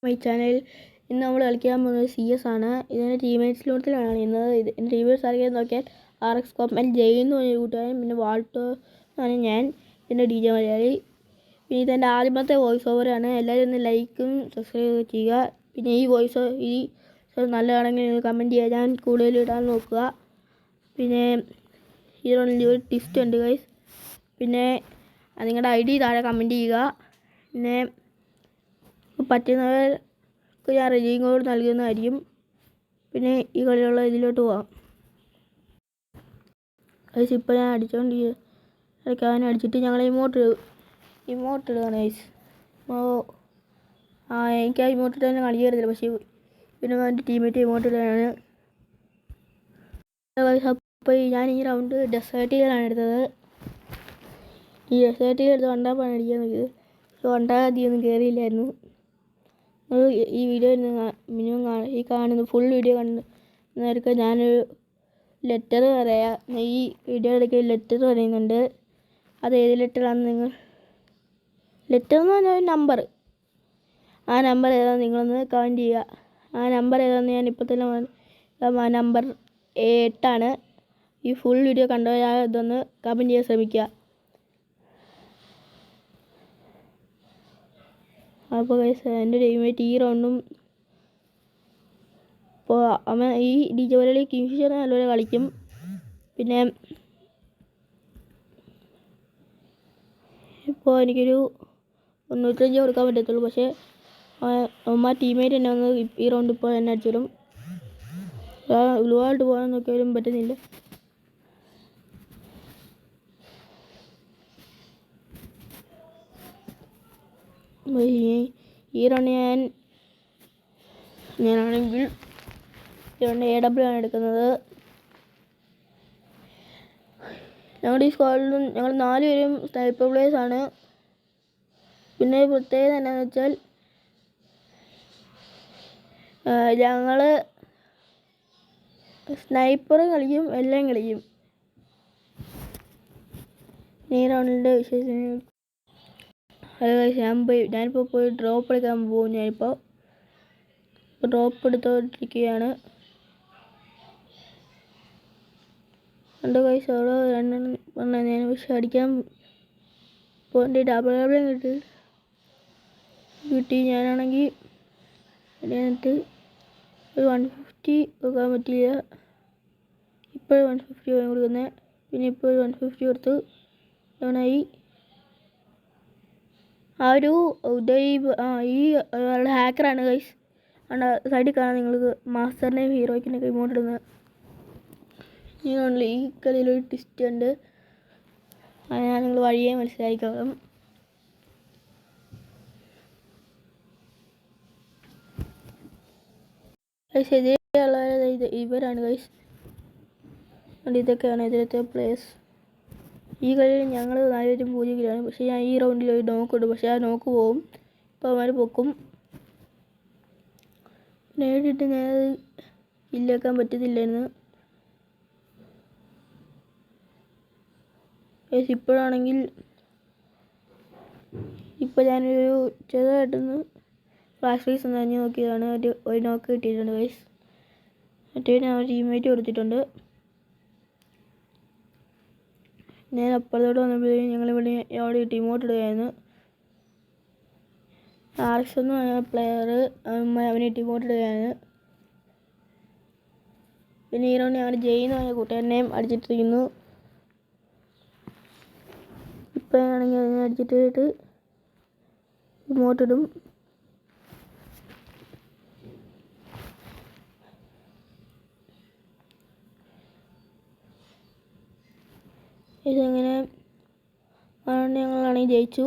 My channel. ഇന്ന് നമ്മൾ കളിക്കാൻ പോകുന്നത് CS ആണ്. ഇതിൻ്റെ ടീമേറ്റ്സ് ലോട്ടത്തിലാണ് കളിക്കുന്നത്. എൻ്റെ ടീമേറ്റ്സ് ആരെങ്കിലും നോക്കിയാൽ RX കോപ്പൻ, ജയ് എന്ന് പറഞ്ഞ കൂട്ടുകാരൻ, പിന്നെ വാൾട്ടോ ആണ് ഞാൻ, പിന്നെ DJ മലയാളി. പിന്നെ ഇതെൻ്റെ ആദ്യമത്തെ വോയിസ് ഓവറാണ്. എല്ലാവരും ഒന്ന് ലൈക്കും സബ്സ്ക്രൈബ് ചെയ്യുക. പിന്നെ ഈ വോയിസ് നല്ലതാണെങ്കിൽ നിങ്ങൾ കമൻറ്റ് ചെയ്യുക. ഞാൻ കൂടുതൽ ഇടാൻ നോക്കുക. പിന്നെ ഇതിനുള്ള ഒരു ടിസ്റ്റ് ഉണ്ട് ഗൈസ്. പിന്നെ നിങ്ങളുടെ ID താഴെ കമൻറ്റ് ചെയ്യുക. പിന്നെ പറ്റുന്നവർക്ക് ഞാൻ റെഡിയും കോഡ് നൽകുന്നതായിരിക്കും. പിന്നെ ഈ കളിയുള്ള ഇതിലോട്ട് പോവാം. ഗൈസ് ഇപ്പോൾ ഞാൻ അടിച്ചുകൊണ്ട് അടിച്ചിട്ട് ഞങ്ങൾ ഇമോട്ട് ഇടുകയാണ് ഗൈസ്. എനിക്ക് ആ ഇമോട്ട് ഇട്ട് തന്നെ കളി വരുന്നില്ല, പക്ഷേ പിന്നെ എൻ്റെ ടീമേറ്റ് ഇമോട്ട് ഇടുകയാണ്. അപ്പോൾ ഞാൻ ഈ റൗണ്ട് ഡെസേർട്ടിലാണ് എടുത്തത്. ഈ ഡെസേർട്ടിൽ എടുത്ത് വണ്ടാപ്പാണ് അടിക്കാൻ നോക്കിയത്. പക്ഷെ വണ്ടാതിയൊന്നും കയറിയില്ലായിരുന്നു. ഈ വീഡിയോ മിനിമം ഈ കാണുന്ന ഫുൾ വീഡിയോ കണ്ടവർക്ക് ഞാനൊരു ലെറ്റർ പറയാം. ഈ വീഡിയോ ഇടയ്ക്ക് ലെറ്റർ പറയുന്നുണ്ട്. അത് ഏത് ലെറ്ററാണെന്ന് നിങ്ങൾ ലെറ്റർ എന്ന് പറഞ്ഞാൽ ഒരു നമ്പർ, ആ നമ്പർ ഏതാണെന്ന് നിങ്ങളൊന്ന് കമൻറ്റ് ചെയ്യുക. ആ നമ്പർ ഏതാണെന്ന് ഞാൻ ഇപ്പോൾ തന്നെ നമ്പർ 8 ഈ ഫുൾ വീഡിയോ കണ്ടവർ ഇതൊന്ന് കമൻറ്റ് ചെയ്യാൻ ശ്രമിക്കുക. അപ്പോൾ എൻ്റെ ടീമേറ്റ് ഈ റൗണ്ടും ഇപ്പോൾ അവൻ ഈ DJ മലയാളി കിങ്ഫിഷർ നല്ലപോലെ കളിക്കും. പിന്നെ ഇപ്പോൾ എനിക്കൊരു 95 കൊടുക്കാൻ പറ്റത്തുള്ളൂ, പക്ഷേ അമ്മ ടീമേറ്റ് എന്നെ വന്ന് ഈ റൗണ്ട് ഇപ്പോൾ എന്നെ അടിച്ചിടും. ഗ്ലൂവായിട്ട് പോകാൻ നോക്കിയാലും പറ്റുന്നില്ല. ഈ റൗണ്ട് ഞാനാണെങ്കിൽ AW ആണ് എടുക്കുന്നത്. ഞങ്ങളുടെ ഈ സ്ക്വാഡിൽ ഞങ്ങൾ 4 പേരും സ്നൈപ്പർ പ്ലേയേഴ്സാണ്. പിന്നെ പ്രത്യേകത എന്താണെന്ന് വെച്ചാൽ ഞങ്ങൾ സ്നൈപ്പർ കളിക്കും, എല്ലാം കളിക്കും. ഈ റൗണ്ടിൻ്റെ വിശേഷം ഞാനിപ്പോൾ പോയി ഡ്രോപ്പ് എടുക്കാൻ പോകും. ഞാനിപ്പോൾ ഡ്രോപ്പ് എടുത്തോണ്ടിരിക്കുകയാണ്. എൻ്റെ കൈസ് അവിടെ 2 ഞാൻ പക്ഷെ അടിക്കാൻ പോകേണ്ടി ഡബിൾ കിട്ടി. ഞാനാണെങ്കിൽ അതിനകത്ത് ഒരു 150 കൊടുക്കാൻ പറ്റില്ല. ഇപ്പോഴും 150 കൊടുക്കുന്നത്. പിന്നെ ഇപ്പോൾ 150 കൊടുത്ത് ഞാനായി ഈ ഹാക്കറാണ് ഗൈസ്. സൈഡിൽ കാണാൻ നിങ്ങൾക്ക് മാസ്റ്ററിനെയും ഹീറോയ്ക്കിനൊക്കെ ഇമോട്ട് ഇടുന്നത്. ഈ കളിയിലൊരു ട്വിസ്റ്റ് ഉണ്ട്, ഞാൻ നിങ്ങൾ വഴിയെ മനസ്സിലാക്കിക്കോളും. ഇവരാണ് ഗൈസ്. ഇതൊക്കെയാണ് ഇതിലത്തെ പ്ലേയേഴ്സ്. ഈ കളിയിൽ ഞങ്ങൾ 4-0 പക്ഷേ ഞാൻ ഈ റൗണ്ടിൽ ഒരു നോക്ക് ഇടും, പക്ഷേ ആ നോക്ക് പോവും. ഇപ്പോൾ അവന്മാർ പൊക്കും. നേരിട്ട് ഞാനത് ഇല്ലാക്കാൻ പറ്റത്തില്ലായിരുന്നു. ഇപ്പോഴാണെങ്കിൽ ഇപ്പോൾ ഞാനൊരു ചെറുതായിട്ടൊന്ന് ഫ്ലാഷ് ഫീസ് ഒന്ന് അഞ്ഞ് നോക്കിയതാണ്. ഒരു നോക്ക് കിട്ടിയിട്ടുണ്ട് ഗൈസ്. മറ്റേ ഞാൻ ഒരു ടീമേറ്റ് കൊടുത്തിട്ടുണ്ട്. ഞാൻ അപ്പുറത്തോട്ട് വന്നപ്പോഴേക്കും ഞങ്ങളിവിടെ അവിടെ ടീമോട്ട് ഇടുകയായിരുന്നു. RX എന്ന് പറഞ്ഞ പ്ലെയർ അവന് ടീമോട്ട് ഇടുകയാണ്. പിന്നെ ഈ റൗണ്ട് ഞങ്ങളുടെ ജയ് എന്ന് പറഞ്ഞ കൂട്ടുകാരനെയും അടിച്ചിട്ടിരിക്കുന്നു. ഇപ്പോഴാണെങ്കിൽ അതിനെ അടിച്ചിട്ട് ഇമോട്ടിടും. ഇതെങ്ങനെ ഞങ്ങളാണെങ്കിൽ ജയിച്ചു.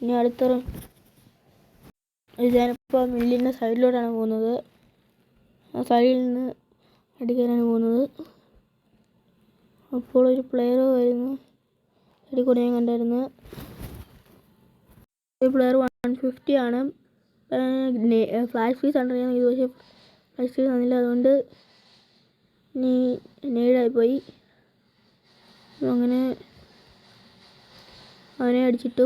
ഇനി അടുത്ത ഞാനിപ്പോൾ മില്ലിൻ്റെ സൈഡിലോട്ടാണ് പോകുന്നത്. ആ സൈഡിൽ നിന്ന് അടിക്കാനാണ് പോകുന്നത്. അപ്പോൾ ഒരു പ്ലെയർ വരുന്നു, സൈഡിൽ കൂടെ ഞാൻ കണ്ടായിരുന്നു. ഈ പ്ലെയർ 150 ആണ്. ഫ്ലാഷ് ഫീസ് ഉണ്ടെങ്കിൽ ഇത് പക്ഷേ ഫ്ലാഷ് ഫീസ് തന്നില്ല, അതുകൊണ്ട് നേടായിപ്പോയി. അങ്ങനെ അവനെ അടിച്ചിട്ടു.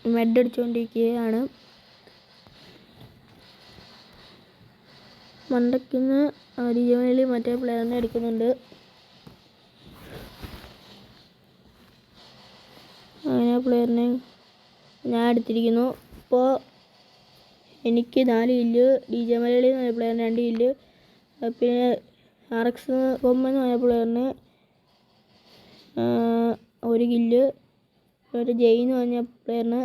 മെഡ് അടിച്ചുകൊണ്ടിരിക്കുകയാണ്. മണ്ടയ്ക്കുന്ന് ഡിജമേലി മറ്റേ പ്ലെയറിനെ അടിക്കുന്നുണ്ട്. അങ്ങനെ പ്ലെയറിനെ ഞാൻ എടുത്തിരിക്കുന്നു. ഇപ്പോൾ എനിക്ക് 4 കില്ല്, ഡിജമേലി എന്ന പ്ലെയറിന് 2 കില്ല്, പിന്നെ RX കൊമ്മെന്ന് പറഞ്ഞ പ്ലെയറിന് 1 കില്ല്, ഒരു ജയ് എന്ന് പറഞ്ഞ പ്ലെയറിന്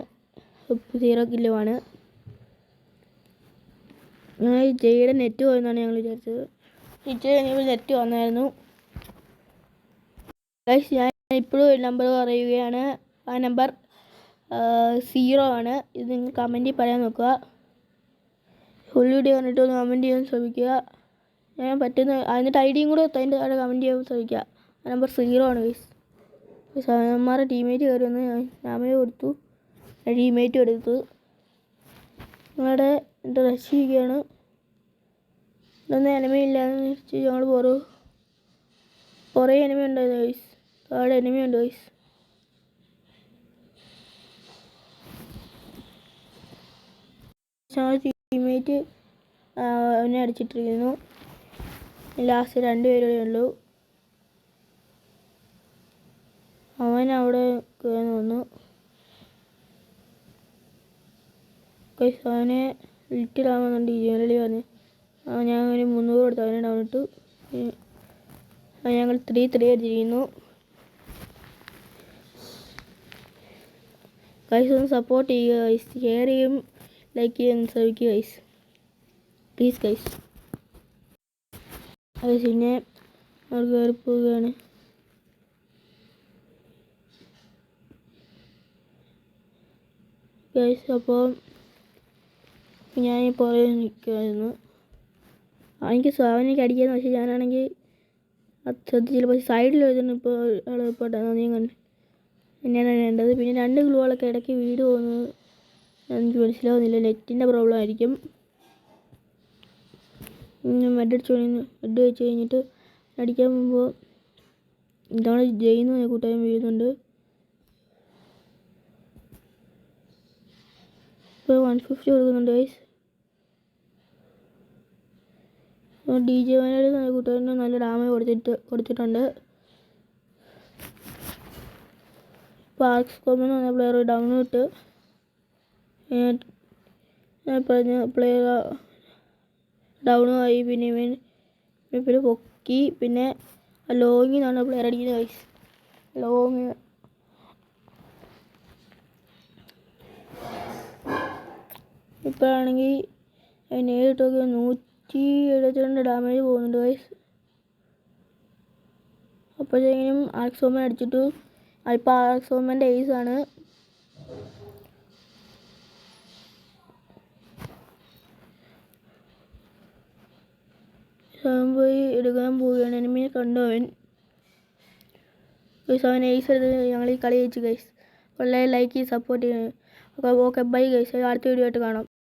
0 കില്ലുമാണ്. ജയുടെ നെറ്റ് പോയെന്നാണ് ഞങ്ങൾ വിചാരിച്ചത്. നെറ്റ് കഴിഞ്ഞപ്പോൾ നെറ്റ് വന്നായിരുന്നു. ഞാൻ ഇപ്പോഴും ഒരു നമ്പർ പറയുകയാണ്. ആ നമ്പർ 0 ആണ്. ഇത് നിങ്ങൾ കമൻറ്റിൽ പറയാൻ നോക്കുക. ഫുൾ വീഡിയോ കണ്ടിട്ട് ഒന്ന് കമൻറ്റ് ചെയ്യാൻ ശ്രമിക്കുക. ഞാൻ പറ്റുന്ന അതിൻ്റെ ഐഡിയും കൂടെ അതിൻ്റെ താഴെ കമൻറ്റ് ചെയ്യാൻ ശ്രമിക്കുക. ആ നമ്പർ 0 ആണ് ഗൈസ്. സാറന്മാരുടെ ടീമേറ്റ് കയറി വന്ന് ഞാമേ കൊടുത്തു, ടീമേറ്റും എടുത്തു. നിങ്ങളുടെ എൻ്റെ രക്ഷിക്കുകയാണ്. ഇതൊന്നും എനിമി ഇല്ലാന്ന് വെച്ച് ഞങ്ങൾ കുറേ എനിമി ഉണ്ടായിരുന്നു ഗൈസ്. താഴെ എനിമി ഉണ്ട് ഗൈസ്. ഞങ്ങളുടെ ടീമേറ്റ് അവനെ അടിച്ചിട്ടിരിക്കുന്നു. ലാസ്റ്റ് 2 പേരേ ഉള്ളൂ. അവൻ അവിടെ കയറി വന്നു ഗൈസ്. അവനെ ലിറ്റിലാവുന്നുണ്ട് ഡിജമേലി പറഞ്ഞ്. ഞാൻ ഒരു 300 കൊടുത്ത് അവനെ ഡൗൺ ഇട്ടു. ഞങ്ങൾ 3-3 അടിച്ചിരിക്കുന്നു ഗൈസ്. ഒന്ന് സപ്പോർട്ട് ചെയ്യുക ഗൈസ്. ഷെയർ ചെയ്യും, ലൈക്ക് ചെയ്യാൻ ശ്രമിക്കുക ഗൈസ്, പ്ലീസ് ഗൈസ്. പിന്നെ അവർ കയറി പോവുകയാണ്. ഗൈസ് അപ്പോൾ ഞാൻ പുറകെ നിൽക്കുമായിരുന്നു. എനിക്ക് അടിക്കാന്ന്, പക്ഷേ ഞാനാണെങ്കിൽ അത് ശ്രദ്ധിച്ചില്ല. പക്ഷേ സൈഡിൽ വരുന്നു. ഇപ്പോൾ ഇപ്പോൾ നീ കണ്ട് തന്നെയാണ് വേണ്ടത്. പിന്നെ 2 ഗ്ലൂകളൊക്കെ ഇടയ്ക്ക് വീട് പോകുന്നത് എനിക്ക് മനസ്സിലാവുന്നില്ല. നെറ്റിൻ്റെ പ്രോബ്ലം ആയിരിക്കും. മെഡ് വെച്ച് കഴിഞ്ഞിട്ട് അടിക്കാൻ പോകുമ്പോൾ ഇതാണ് ജയിന്ന് കൂട്ടുകാരൻ വീഴുന്നുണ്ട്. ഇപ്പോൾ 150 കൊടുക്കുന്നുണ്ട് ഗൈസ്. ഡിജമേലി കൂട്ടുകാരന് നല്ല ഡാമേജ് കൊടുത്തിട്ടുണ്ട്. ഇപ്പോൾ RX കൊമ്മെന്ന് പറഞ്ഞ പ്ലെയർ ഡൗൺ ഇട്ട് പറഞ്ഞ പ്ലെയർ ഡൗണുമായി. പിന്നെ ഇവർ പൊക്കി. പിന്നെ ലോങ്ങിൽ നിന്നാണ് പ്ലെയർ അടിക്കുന്നത് ഗൈസ്. ലോങ് ഇപ്പോഴാണെങ്കിൽ നേരിട്ടൊക്കെ 172 ഡാമേജ് പോകുന്നുണ്ട് ഗൈസ്. അപ്പോഴത്തേക്കും RX കൊമ്മൻ അടിച്ചിട്ടു. ഇപ്പോൾ RX കൊമ്മൻ്റെ ഏസാണ്. പോയി എടുക്കാൻ പോവുകയാണ്. എനിമിയെ കണ്ടു അവൻ ഗൈസ്. അവൻ ഏസ് എടുത്ത് ഞങ്ങൾ ഈ കളി ജയിച്ചു ഗൈസ്. വളരെ ലൈക്ക് ചെയ്ത് സപ്പോർട്ട് ചെയ്യുന്നത്. Okay bye guys. അടുത്ത വീഡിയോ ആയിട്ട് കാണാം.